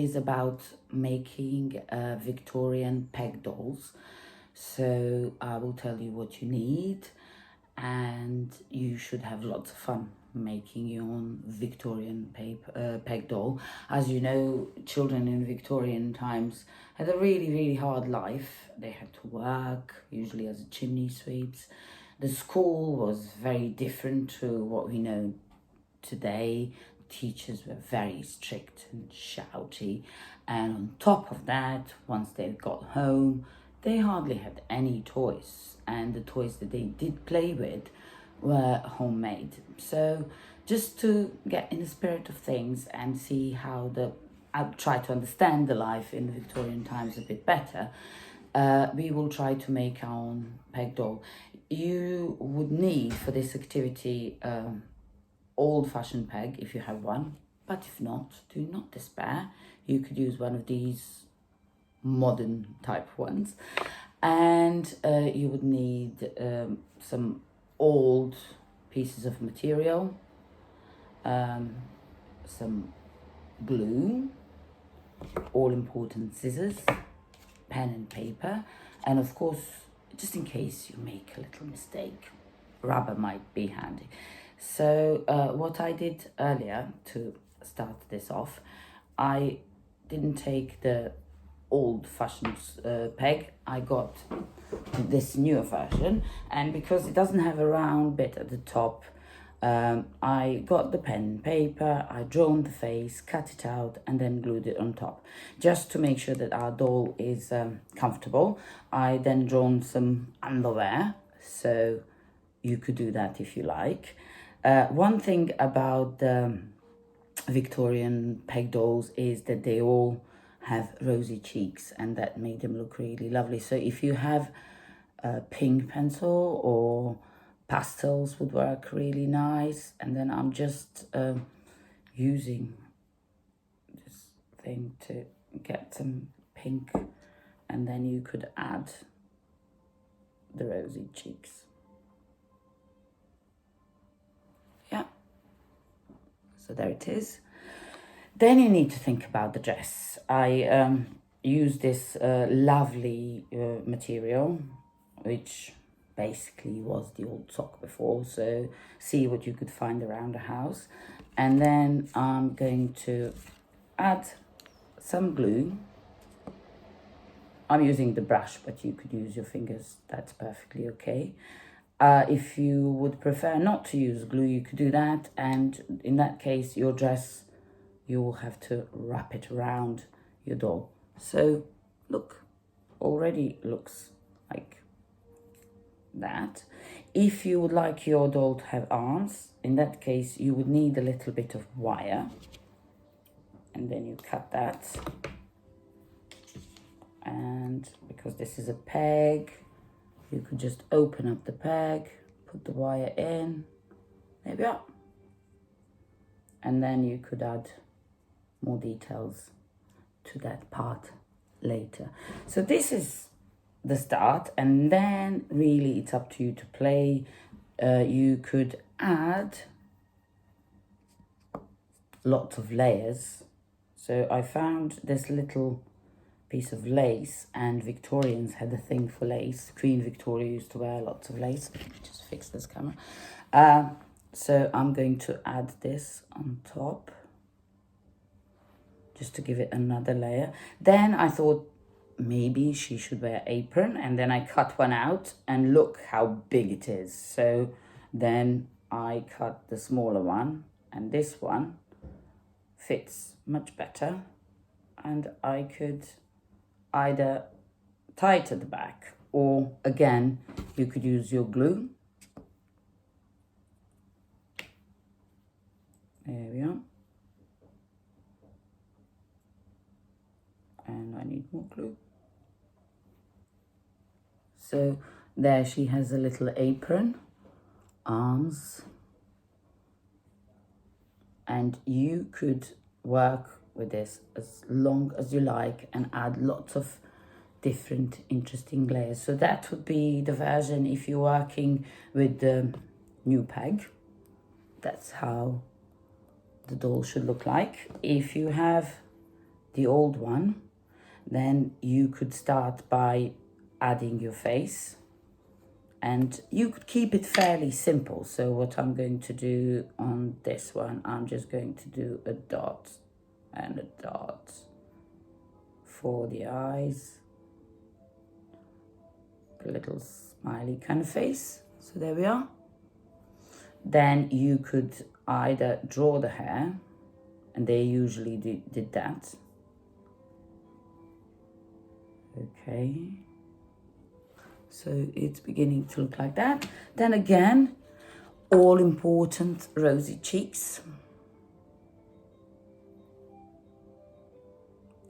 Is about making Victorian peg dolls. So I will tell you what you need, and you should have lots of fun making your own Victorian peg doll. As you know, children in Victorian times had a really hard life. They had to work, usually as a chimney sweeps. The school was very different to what we know today. Teachers were very strict and shouty, and on top of that, once they got home, they hardly had any toys, and the toys that they did play with were homemade. So just to get in the spirit of things and see how I'll try to understand the life in the Victorian times a bit better, we will try to make our own peg doll. You would need for this activity old-fashioned peg if you have one, but if not, do not despair. You could use one of these modern type ones, and you would need some old pieces of material, some glue, all important scissors, pen and paper, and of course, just in case you make a little mistake, rubber might be handy. So what I did earlier to start this off, I didn't take the old-fashioned peg. I got this newer version, and because it doesn't have a round bit at the top, I got the pen and paper, I drawn the face, cut it out, and then glued it on top, just to make sure that our doll is comfortable. I then drawn some underwear, so you could do that if you like. One thing about the Victorian peg dolls is that they all have rosy cheeks, and that made them look really lovely. So if you have a pink pencil or pastels would work really nice. And then I'm just using this thing to get some pink, and then you could add the rosy cheeks. Yeah, so there it is. Then you need to think about the dress. I use this lovely material, which basically was the old sock before, so see what you could find around the house. And then I'm going to add some glue. I'm using the brush, but you could use your fingers, that's perfectly okay. If you would prefer not to use glue, you could do that, and in that case your dress, you will have to wrap it around your doll. So look, already looks like that. If you would like your doll to have arms, in that case you would need a little bit of wire, and then you cut that, and because this is a peg, you could just open up the peg, put the wire in, there we are, and then you could add more details to that part later. So this is the start, and then really it's up to you to play. You could add lots of layers. So I found this little piece of lace, and Victorians had a thing for lace. Queen Victoria used to wear lots of lace. Just fix this camera. So I'm going to add this on top, just to give it another layer. Then I thought maybe she should wear apron, and then I cut one out, and look how big it is. So then I cut the smaller one, and this one fits much better, and I could either tie it at the back, or again you could use your glue. There we are. And I need more glue. So there she has a little apron, arms, and you could work with this as long as you like and add lots of different interesting layers. So that would be the version if you're working with the new peg. That's how the doll should look like. If you have the old one, then you could start by adding your face, and you could keep it fairly simple. So what I'm going to do on this one, I'm just going to do a dot and a dot for the eyes, a little smiley kind of face. So there we are. Then you could either draw the hair, and they usually did that. Okay, so it's beginning to look like that. Then again, all important rosy cheeks.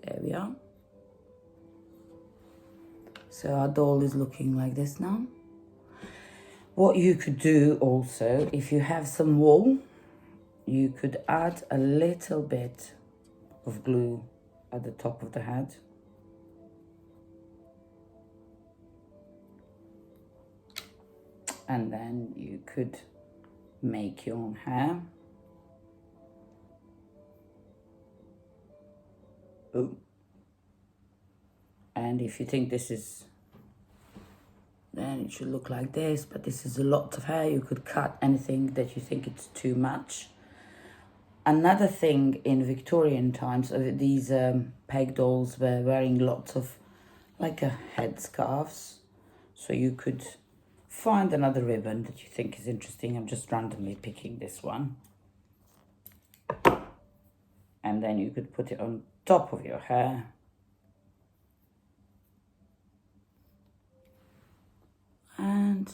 There we are. So our doll is looking like this now. What you could do also, if you have some wool, you could add a little bit of glue at the top of the head. And then you could make your own hair. Oh. And if you think this is, then it should look like this, but this is a lot of hair. You could cut anything that you think it's too much. Another thing in Victorian times, these peg dolls were wearing lots of like a headscarves. So you could find another ribbon that you think is interesting. I'm just randomly picking this one. And then you could put it on top of your hair. And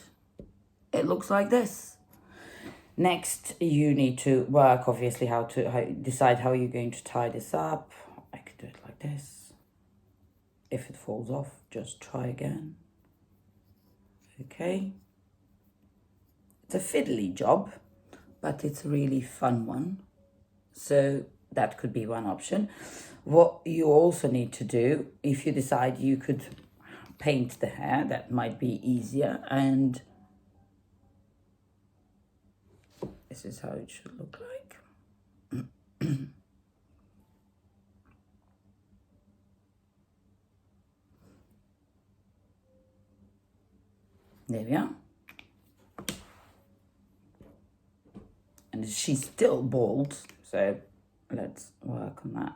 it looks like this. Next, you need to work, obviously, decide how you're going to tie this up. I could do it like this. If it falls off, just try again. Okay. It's a fiddly job, but it's a really fun one. So that could be one option. What you also need to do, if you decide you could paint the hair, that might be easier, and this is how it should look like. There we are. And she's still bald, so let's work on that.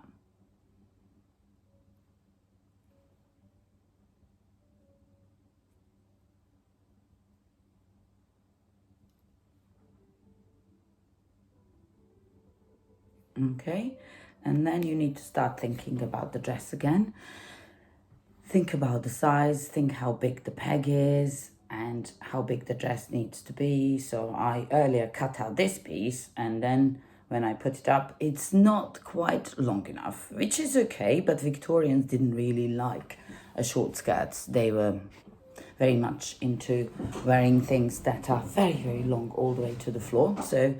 Okay, and then you need to start thinking about the dress again. Think about the size, think how big the peg is and how big the dress needs to be. So I earlier cut out this piece, and then when I put it up, it's not quite long enough, which is okay, but Victorians didn't really like short skirts. They were very much into wearing things that are very, very long all the way to the floor. So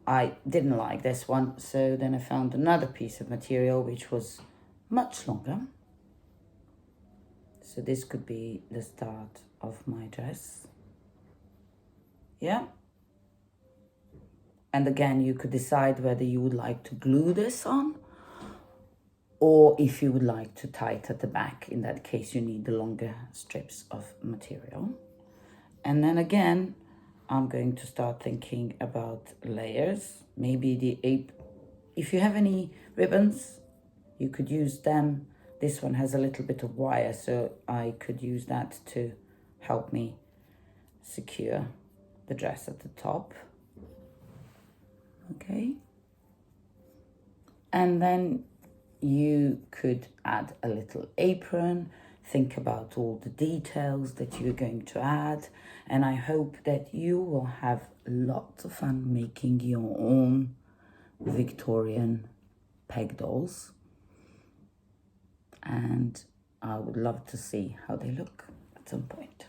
I didn't like this one. So then I found another piece of material which was much longer. So this could be the start of my dress. Yeah. And again, you could decide whether you would like to glue this on or if you would like to tie it at the back. In that case, you need the longer strips of material. And then again, I'm going to start thinking about layers. Maybe if you have any ribbons, you could use them. This one has a little bit of wire, so I could use that to help me secure the dress at the top. Okay. And then you could add a little apron, think about all the details that you're going to add, and I hope that you will have lots of fun making your own Victorian peg dolls. And I would love to see how they look at some point.